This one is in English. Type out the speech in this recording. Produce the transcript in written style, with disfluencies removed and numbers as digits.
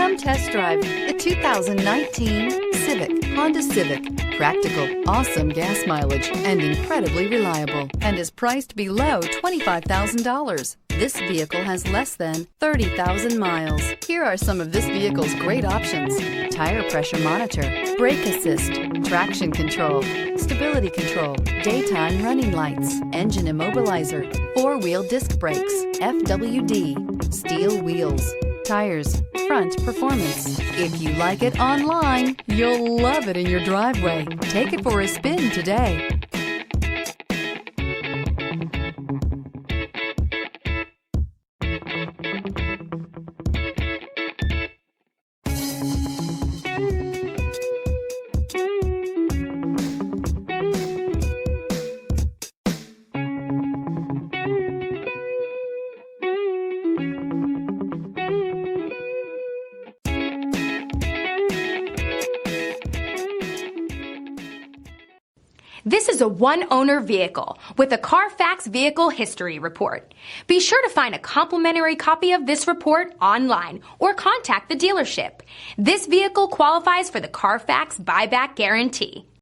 Come test drive the 2019 Civic, Honda Civic. Practical, awesome gas mileage, and incredibly reliable, and is priced below $25,000. This vehicle has less than 30,000 miles. Here are some of this vehicle's great options: tire pressure monitor, brake assist, traction control, stability control, daytime running lights, engine immobilizer, four-wheel disc brakes, FWD, steel wheels, tires, front performance. If you like it online, you'll love it in your driveway. Take it for a spin today. This is a one-owner vehicle with a CARFAX Vehicle History Report. Be sure to find a complimentary copy of this report online or contact the dealership. This vehicle qualifies for the CARFAX Buyback Guarantee.